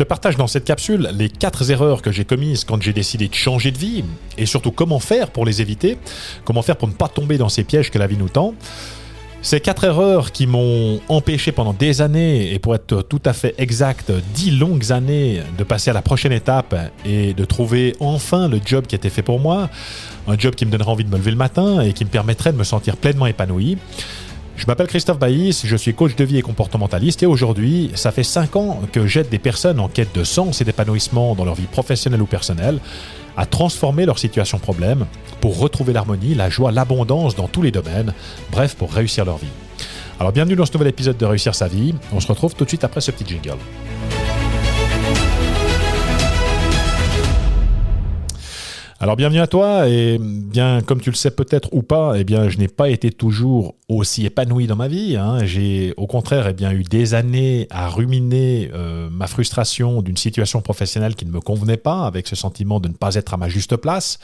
te partage dans cette capsule les 4 erreurs que j'ai commises quand j'ai décidé de changer de vie et surtout comment faire pour les éviter, comment faire pour ne pas tomber dans ces pièges que la vie nous tend. Ces 4 erreurs qui m'ont empêché pendant des années, et pour être tout à fait exact, 10 longues années, de passer à la prochaine étape et de trouver enfin le job qui était fait pour moi, un job qui me donnerait envie de me lever le matin et qui me permettrait de me sentir pleinement épanoui. Je m'appelle Christophe Baïs, je suis coach de vie et comportementaliste et aujourd'hui, ça fait 5 ans que j'aide des personnes en quête de sens et d'épanouissement dans leur vie professionnelle ou personnelle à transformer leur situation problème pour retrouver l'harmonie, la joie, l'abondance dans tous les domaines, bref, pour réussir leur vie. Alors bienvenue dans ce nouvel épisode de Réussir sa vie, on se retrouve tout de suite après ce petit jingle. Alors bienvenue à toi et bien comme tu le sais peut-être ou pas, eh bien je n'ai pas été toujours aussi épanoui dans ma vie. J'ai au contraire eu des années à ruminer ma frustration d'une situation professionnelle qui ne me convenait pas, avec ce sentiment de ne pas être à ma juste place.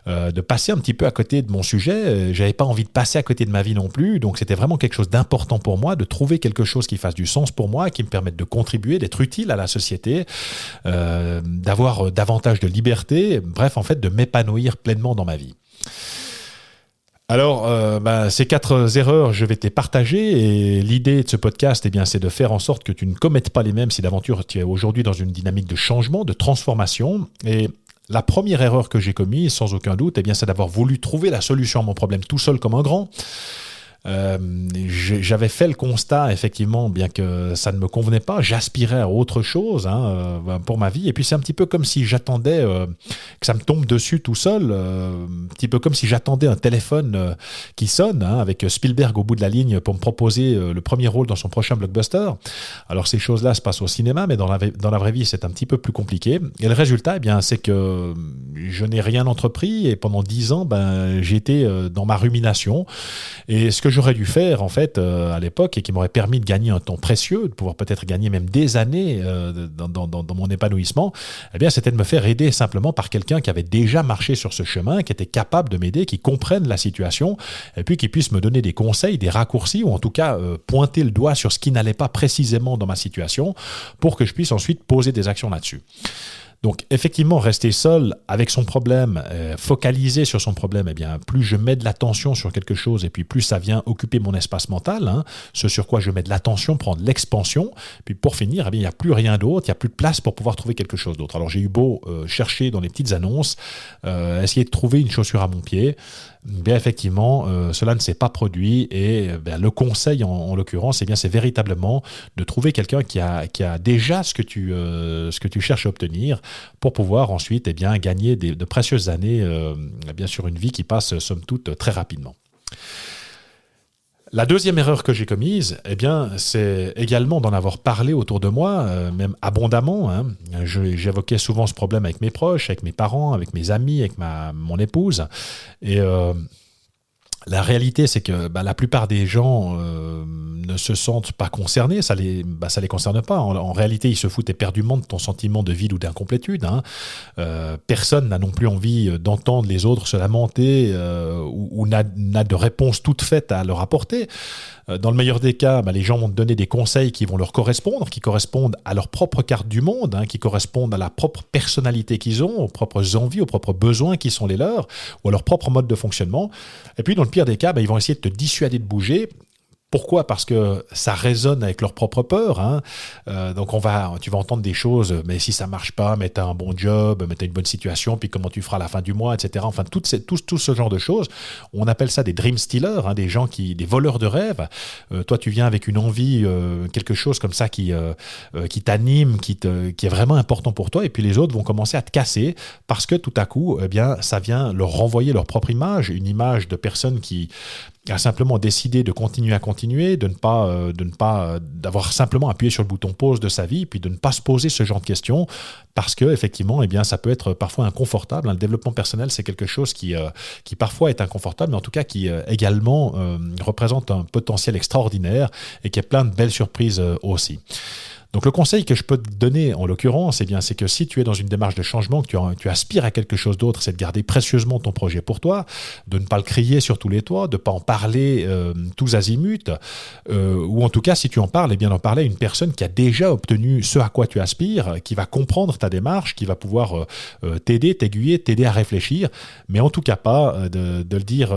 De passer un petit peu à côté de mon sujet. J'avais pas envie de passer à côté de ma vie non plus, donc c'était vraiment quelque chose d'important pour moi, de trouver quelque chose qui fasse du sens pour moi, qui me permette de contribuer, d'être utile à la société, d'avoir davantage de liberté, bref, en fait, de m'épanouir pleinement dans ma vie. Alors, ces 4 erreurs, je vais te les partager et l'idée de ce podcast, c'est de faire en sorte que tu ne commettes pas les mêmes si d'aventure tu es aujourd'hui dans une dynamique de changement, de transformation. Et la première erreur que j'ai commise, sans aucun doute, c'est d'avoir voulu trouver la solution à mon problème tout seul comme un grand. J'avais fait le constat, effectivement, bien que ça ne me convenait pas, j'aspirais à autre chose pour ma vie. Et puis c'est un petit peu comme si j'attendais que ça me tombe dessus tout seul, un petit peu comme si j'attendais un téléphone qui sonne, avec Spielberg au bout de la ligne pour me proposer le premier rôle dans son prochain blockbuster. Alors ces choses-là se passent au cinéma, mais dans la vraie vie, c'est un petit peu plus compliqué. Et le résultat, c'est que je n'ai rien entrepris et pendant 10 ans, j'étais dans ma rumination. Et ce que j'aurais dû faire en fait à l'époque et qui m'aurait permis de gagner un temps précieux, de pouvoir peut-être gagner même des années dans mon épanouissement, c'était de me faire aider simplement par quelqu'un qui avait déjà marché sur ce chemin, qui était capable de m'aider, qui comprenne la situation et puis qui puisse me donner des conseils, des raccourcis ou en tout cas pointer le doigt sur ce qui n'allait pas précisément dans ma situation pour que je puisse ensuite poser des actions là-dessus. Donc effectivement, rester seul avec son problème, focaliser sur son problème, plus je mets de l'attention sur quelque chose et puis plus ça vient occuper mon espace mental, ce sur quoi je mets de l'attention prend de l'expansion, puis pour finir, il n'y a plus rien d'autre, il n'y a plus de place pour pouvoir trouver quelque chose d'autre. Alors j'ai eu beau chercher dans les petites annonces, essayer de trouver une chaussure à mon pied, effectivement, cela ne s'est pas produit et le conseil en l'occurrence, c'est véritablement de trouver quelqu'un qui a déjà ce que tu cherches à obtenir pour pouvoir ensuite gagner de précieuses années sur une vie qui passe somme toute très rapidement. La deuxième erreur que j'ai commise, c'est également d'en avoir parlé autour de moi, même abondamment. J'évoquais souvent ce problème avec mes proches, avec mes parents, avec mes amis, avec mon épouse. Et la réalité, c'est que la plupart des gens ne se sentent pas concernés, ça les concerne pas. En réalité, ils se foutent éperdument de ton sentiment de vide ou d'incomplétude. Personne n'a non plus envie d'entendre les autres se lamenter ou n'a de réponse toute faite à leur apporter. Dans le meilleur des cas, les gens vont te donner des conseils qui vont leur correspondre, qui correspondent à leur propre carte du monde, qui correspondent à la propre personnalité qu'ils ont, aux propres envies, aux propres besoins qui sont les leurs, ou à leur propre mode de fonctionnement. Et puis, dans le pire des cas, ils vont essayer de te dissuader de bouger. Pourquoi ? Parce que ça résonne avec leur propre peur. Donc tu vas entendre des choses, mais si ça marche pas, mais tu as un bon job, mais tu as une bonne situation, puis comment tu feras à la fin du mois, etc. Enfin, tout ce genre de choses. On appelle ça des dream stealers, des voleurs de rêves. Toi, tu viens avec une envie, quelque chose comme ça qui t'anime, qui est vraiment important pour toi, et puis les autres vont commencer à te casser parce que tout à coup, ça vient leur renvoyer leur propre image, une image de personne qui a simplement décidé de continuer, de ne pas d'avoir simplement appuyé sur le bouton pause de sa vie, puis de ne pas se poser ce genre de questions, parce que effectivement, ça peut être parfois inconfortable. Le développement personnel, c'est quelque chose qui parfois est inconfortable, mais en tout cas qui également représente un potentiel extraordinaire et qui est plein de belles surprises aussi. Donc le conseil que je peux te donner en l'occurrence, eh bien, c'est que si tu es dans une démarche de changement, que tu aspires à quelque chose d'autre, c'est de garder précieusement ton projet pour toi, de ne pas le crier sur tous les toits, de ne pas en parler tous azimuts, ou en tout cas si tu en parles, eh bien d'en parler à une personne qui a déjà obtenu ce à quoi tu aspires, qui va comprendre ta démarche, qui va pouvoir t'aider, t'aiguiller, t'aider à réfléchir, mais en tout cas pas de le dire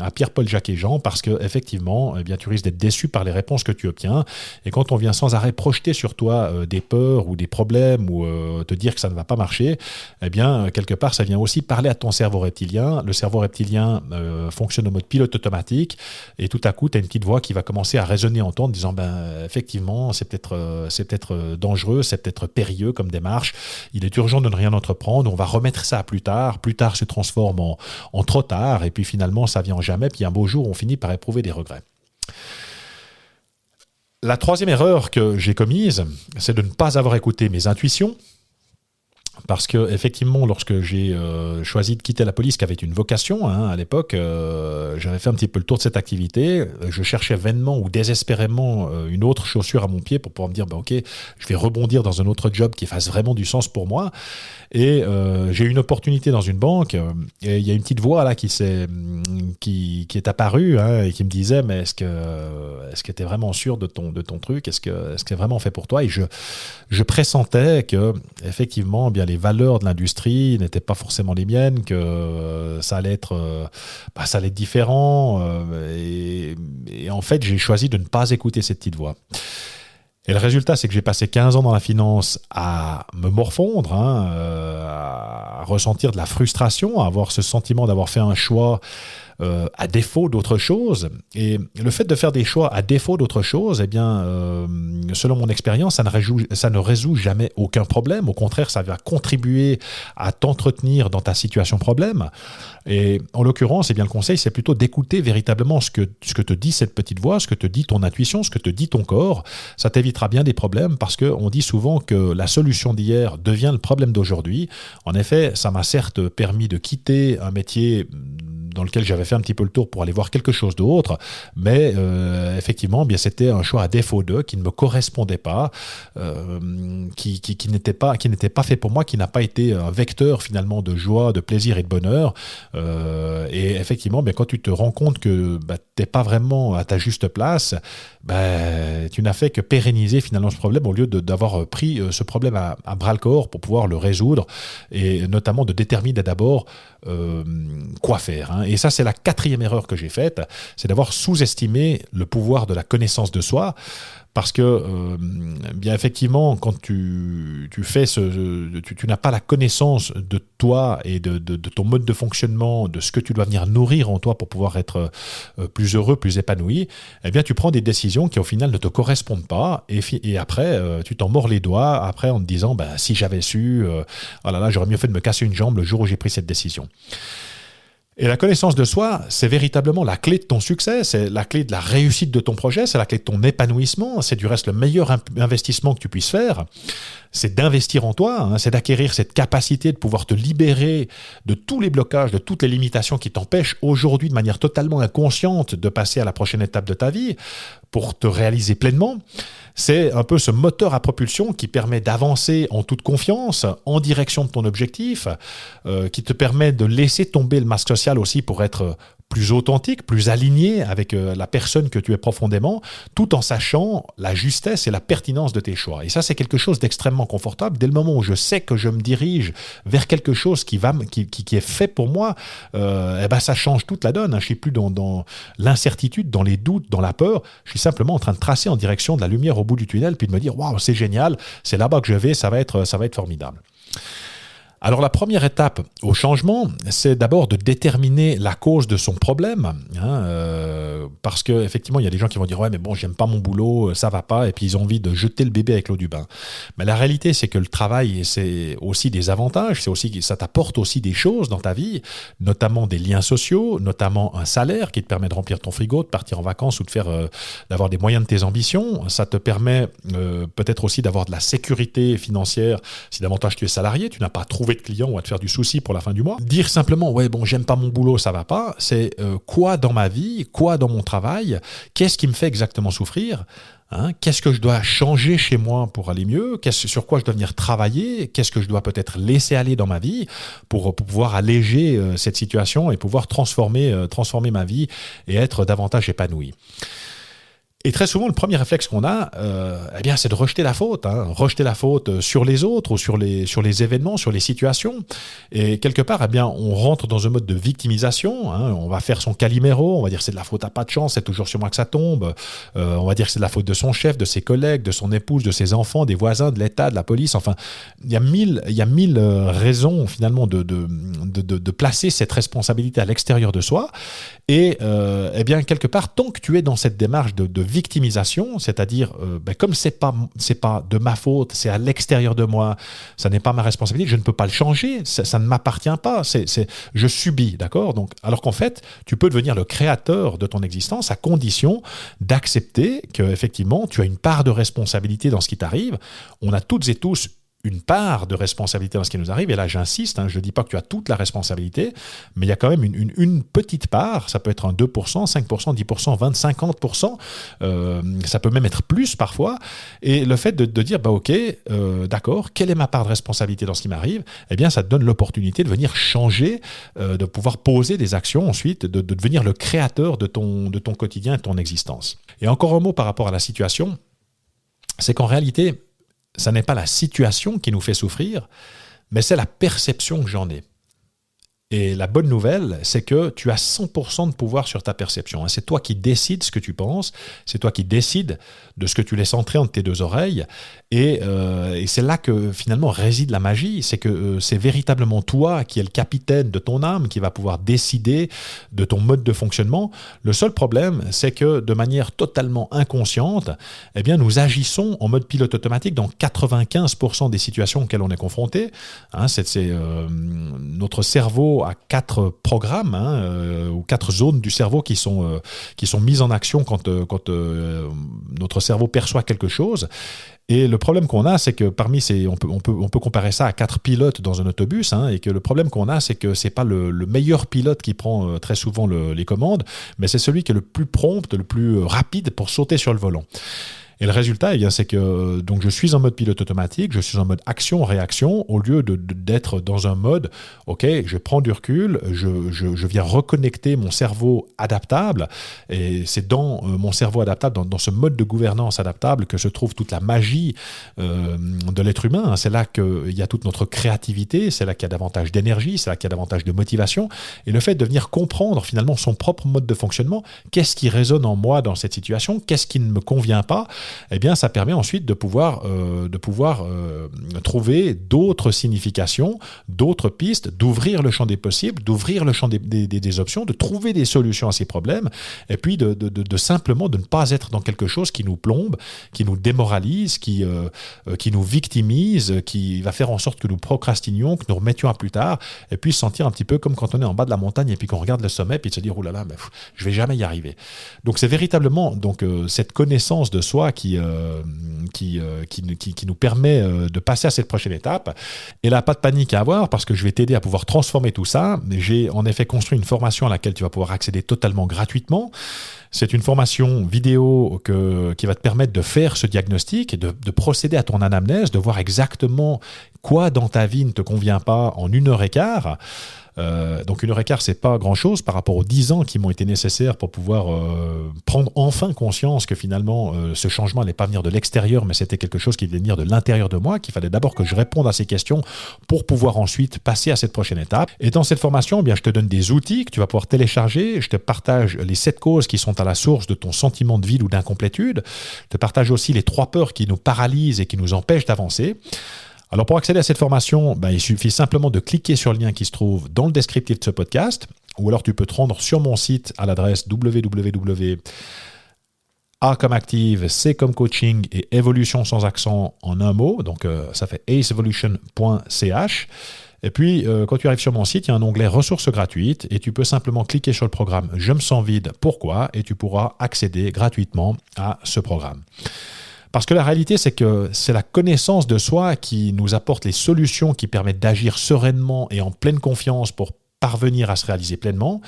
à Pierre, Paul, Jacques et Jean, parce que effectivement, eh bien, tu risques d'être déçu par les réponses que tu obtiens. Et quand on vient sans arrêt projeter sur toi des peurs ou des problèmes ou te dire que ça ne va pas marcher, eh bien, quelque part, ça vient aussi parler à ton cerveau reptilien. Le cerveau reptilien fonctionne au mode pilote automatique et tout à coup, tu as une petite voix qui va commencer à résonner en toi en disant effectivement, c'est peut-être dangereux, c'est peut-être périlleux comme démarche. Il est urgent de ne rien entreprendre. On va remettre ça à plus tard. Plus tard se transforme en trop tard et puis finalement, ça vient jamais. Puis un beau jour, on finit par éprouver des regrets. La troisième erreur que j'ai commise, c'est de ne pas avoir écouté mes intuitions. Parce que effectivement, lorsque j'ai choisi de quitter la police, qui avait une vocation à l'époque, j'avais fait un petit peu le tour de cette activité. Je cherchais vainement ou désespérément une autre chaussure à mon pied pour pouvoir me dire ok, je vais rebondir dans un autre job qui fasse vraiment du sens pour moi. Et j'ai eu une opportunité dans une banque. Et il y a une petite voix là qui est apparue et qui me disait mais est-ce que tu es vraiment sûr de ton truc, est-ce que c'est vraiment fait pour toi? Et je pressentais que effectivement bien les valeurs de l'industrie n'étaient pas forcément les miennes, que ça allait être différent. Et en fait, j'ai choisi de ne pas écouter cette petite voix. Et le résultat, c'est que j'ai passé 15 ans dans la finance à me morfondre, à ressentir de la frustration, à avoir ce sentiment d'avoir fait un choix à défaut d'autre chose. Et le fait de faire des choix à défaut d'autre chose, eh bien, selon mon expérience, ça ne résout jamais aucun problème. Au contraire, ça va contribuer à t'entretenir dans ta situation problème. Et en l'occurrence, eh bien, le conseil, c'est plutôt d'écouter véritablement ce que te dit cette petite voix, ce que te dit ton intuition, ce que te dit ton corps. Ça t'évitera bien des problèmes parce qu'on dit souvent que la solution d'hier devient le problème d'aujourd'hui. En effet, ça m'a certes permis de quitter un métier dans lequel j'avais fait un petit peu le tour pour aller voir quelque chose d'autre, mais effectivement, bien c'était un choix à défaut d'eux, qui ne me correspondait pas, qui n'était pas fait pour moi, qui n'a pas été un vecteur finalement de joie, de plaisir et de bonheur. Et effectivement, bien, quand tu te rends compte que t'es pas vraiment à ta juste place, tu n'as fait que pérenniser finalement ce problème au lieu d'avoir pris ce problème à bras-le-corps pour pouvoir le résoudre et notamment de déterminer d'abord quoi faire. Et ça, c'est la quatrième erreur que j'ai faite, c'est d'avoir sous-estimé le pouvoir de la connaissance de soi. Parce que, bien effectivement, quand tu fais tu n'as pas la connaissance de toi et de ton mode de fonctionnement, de ce que tu dois venir nourrir en toi pour pouvoir être plus heureux, plus épanoui, eh bien, tu prends des décisions qui, au final, ne te correspondent pas. Et après, tu t'en mords les doigts, après, en te disant, si j'avais su, oh là là, j'aurais mieux fait de me casser une jambe le jour où j'ai pris cette décision. Et la connaissance de soi, c'est véritablement la clé de ton succès, c'est la clé de la réussite de ton projet, c'est la clé de ton épanouissement, c'est du reste le meilleur investissement que tu puisses faire. C'est d'investir en toi, c'est d'acquérir cette capacité de pouvoir te libérer de tous les blocages, de toutes les limitations qui t'empêchent aujourd'hui de manière totalement inconsciente de passer à la prochaine étape de ta vie pour te réaliser pleinement. C'est un peu ce moteur à propulsion qui permet d'avancer en toute confiance, en direction de ton objectif, qui te permet de laisser tomber le masque social aussi pour être plus authentique, plus aligné avec la personne que tu es profondément, tout en sachant la justesse et la pertinence de tes choix. Et ça, c'est quelque chose d'extrêmement confortable. Dès le moment où je sais que je me dirige vers quelque chose qui est fait pour moi, ça change toute la donne. Je ne suis plus dans l'incertitude, dans les doutes, dans la peur. Je suis simplement en train de tracer en direction de la lumière au bout du tunnel, puis de me dire « Waouh, c'est génial, c'est là-bas que je vais, ça va être formidable ». Alors la première étape au changement, c'est d'abord de déterminer la cause de son problème, parce que effectivement il y a des gens qui vont dire ouais mais bon j'aime pas mon boulot, ça va pas, et puis ils ont envie de jeter le bébé avec l'eau du bain. Mais la réalité c'est que le travail c'est aussi des avantages, ça t'apporte aussi des choses dans ta vie, notamment des liens sociaux, notamment un salaire qui te permet de remplir ton frigo, de partir en vacances ou d'avoir des moyens de tes ambitions. Ça te permet peut-être aussi d'avoir de la sécurité financière si davantage tu es salarié, tu n'as pas trouvé trouver de clients ou à te faire du souci pour la fin du mois. Dire simplement, ouais, bon, j'aime pas mon boulot, ça va pas, c'est quoi dans ma vie, quoi dans mon travail, qu'est-ce qui me fait exactement souffrir, hein, qu'est-ce que je dois changer chez moi pour aller mieux, sur quoi je dois venir travailler, qu'est-ce que je dois peut-être laisser aller dans ma vie pour pouvoir alléger cette situation et pouvoir transformer ma vie et être davantage épanoui. Et très souvent, le premier réflexe qu'on a, eh bien, c'est de rejeter la faute, rejeter la faute sur les autres ou sur les événements, sur les situations. Et quelque part, eh bien, on rentre dans un mode de victimisation. On va faire son Calimero, on va dire c'est de la faute à pas de chance, c'est toujours sur moi que ça tombe. On va dire que c'est de la faute de son chef, de ses collègues, de son épouse, de ses enfants, des voisins, de l'État, de la police. Enfin, il y a mille raisons finalement de placer cette responsabilité à l'extérieur de soi. Et eh bien, quelque part, tant que tu es dans cette démarche de victimisation, c'est-à-dire comme c'est pas de ma faute, c'est à l'extérieur de moi, ça n'est pas ma responsabilité, je ne peux pas le changer, ça ne m'appartient pas, je subis, d'accord? Donc, alors qu'en fait, tu peux devenir le créateur de ton existence à condition d'accepter qu'effectivement, tu as une part de responsabilité dans ce qui t'arrive. On a toutes et tous une part de responsabilité dans ce qui nous arrive, et là j'insiste, je ne dis pas que tu as toute la responsabilité, mais il y a quand même une petite part, ça peut être un 2%, 5%, 10%, 20%, 50%, ça peut même être plus parfois, et le fait de dire, ok, d'accord, quelle est ma part de responsabilité dans ce qui m'arrive, eh bien ça te donne l'opportunité de venir changer, de pouvoir poser des actions ensuite, de devenir le créateur de ton quotidien et de ton existence. Et encore un mot par rapport à la situation, c'est qu'en réalité, ça n'est pas la situation qui nous fait souffrir, mais c'est la perception que j'en ai. Et la bonne nouvelle, c'est que tu as 100% de pouvoir sur ta perception. C'est toi qui décides ce que tu penses, c'est toi qui décides de ce que tu laisses entrer entre tes deux oreilles. Et c'est là que finalement réside la magie, c'est que c'est véritablement toi qui es le capitaine de ton âme, qui va pouvoir décider de ton mode de fonctionnement. Le seul problème, c'est que de manière totalement inconsciente, eh bien, nous agissons en mode pilote automatique dans 95% des situations auxquelles on est confronté. Notre cerveau a 4 programmes ou 4 zones du cerveau qui sont mises en action quand notre cerveau perçoit quelque chose. Et le problème qu'on a, c'est que parmi ces, on peut comparer ça à 4 pilotes dans un autobus, et que le problème qu'on a, c'est que c'est pas le meilleur pilote qui prend très souvent les commandes, mais c'est celui qui est le plus prompt, le plus rapide pour sauter sur le volant. Et le résultat, c'est que donc je suis en mode pilote automatique, je suis en mode action-réaction, au lieu d'être dans un mode, ok, je prends du recul, je viens reconnecter mon cerveau adaptable, et c'est dans mon cerveau adaptable, dans ce mode de gouvernance adaptable que se trouve toute la magie de l'être humain. C'est là qu'il y a toute notre créativité, c'est là qu'il y a davantage d'énergie, c'est là qu'il y a davantage de motivation, et le fait de venir comprendre finalement son propre mode de fonctionnement, qu'est-ce qui résonne en moi dans cette situation, qu'est-ce qui ne me convient pas, eh bien, ça permet ensuite de pouvoir trouver d'autres significations, d'autres pistes, d'ouvrir le champ des possibles, d'ouvrir le champ des options, de trouver des solutions à ces problèmes, et puis de simplement de ne pas être dans quelque chose qui nous plombe, qui nous démoralise, qui nous victimise, qui va faire en sorte que nous procrastinions, que nous remettions à plus tard, et puis se sentir un petit peu comme quand on est en bas de la montagne et puis qu'on regarde le sommet, puis de se dire, oh là là, je vais jamais y arriver. Donc c'est véritablement cette connaissance de soi qui nous permet de passer à cette prochaine étape. Et là, pas de panique à avoir, parce que je vais t'aider à pouvoir transformer tout ça. J'ai en effet construit une formation à laquelle tu vas pouvoir accéder totalement gratuitement. C'est une formation vidéo qui va te permettre de faire ce diagnostic et de procéder à ton anamnèse, de voir exactement quoi dans ta vie ne te convient pas en 1h15. Donc 1h15, c'est pas grand-chose par rapport aux 10 ans qui m'ont été nécessaires pour pouvoir prendre enfin conscience que finalement ce changement n'allait pas venir de l'extérieur, mais c'était quelque chose qui devait venir de l'intérieur de moi, qu'il fallait d'abord que je réponde à ces questions pour pouvoir ensuite passer à cette prochaine étape. Et dans cette formation, je te donne des outils que tu vas pouvoir télécharger, je te partage les 7 causes qui sont à la source de ton sentiment de vide ou d'incomplétude, je te partage aussi les 3 peurs qui nous paralysent et qui nous empêchent d'avancer. Alors pour accéder à cette formation, il suffit simplement de cliquer sur le lien qui se trouve dans le descriptif de ce podcast, ou alors tu peux te rendre sur mon site à l'adresse www.A comme active, C comme coaching et évolution sans accent en un mot, donc ça fait acevolution.ch. Et puis, quand tu arrives sur mon site, il y a un onglet ressources gratuites et tu peux simplement cliquer sur le programme « Je me sens vide, pourquoi ?» et tu pourras accéder gratuitement à ce programme. Parce que la réalité, c'est que c'est la connaissance de soi qui nous apporte les solutions qui permettent d'agir sereinement et en pleine confiance pour parvenir à se réaliser pleinement.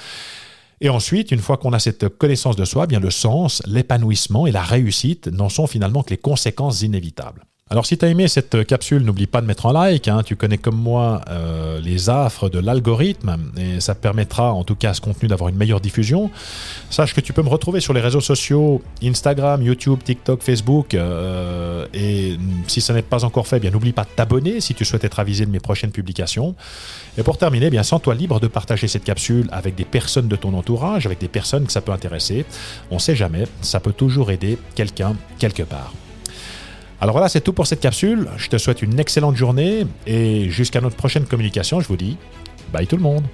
Et ensuite, une fois qu'on a cette connaissance de soi, bien le sens, l'épanouissement et la réussite n'en sont finalement que les conséquences inévitables. Alors si tu as aimé cette capsule, n'oublie pas de mettre un like, tu connais comme moi les affres de l'algorithme et ça permettra en tout cas à ce contenu d'avoir une meilleure diffusion. Sache que tu peux me retrouver sur les réseaux sociaux, Instagram, YouTube, TikTok, Facebook et si ce n'est pas encore fait, bien n'oublie pas de t'abonner si tu souhaites être avisé de mes prochaines publications. Et pour terminer, bien sens-toi libre de partager cette capsule avec des personnes de ton entourage, avec des personnes que ça peut intéresser. On ne sait jamais, ça peut toujours aider quelqu'un quelque part. Alors voilà, c'est tout pour cette capsule. Je te souhaite une excellente journée et jusqu'à notre prochaine communication, je vous dis bye tout le monde.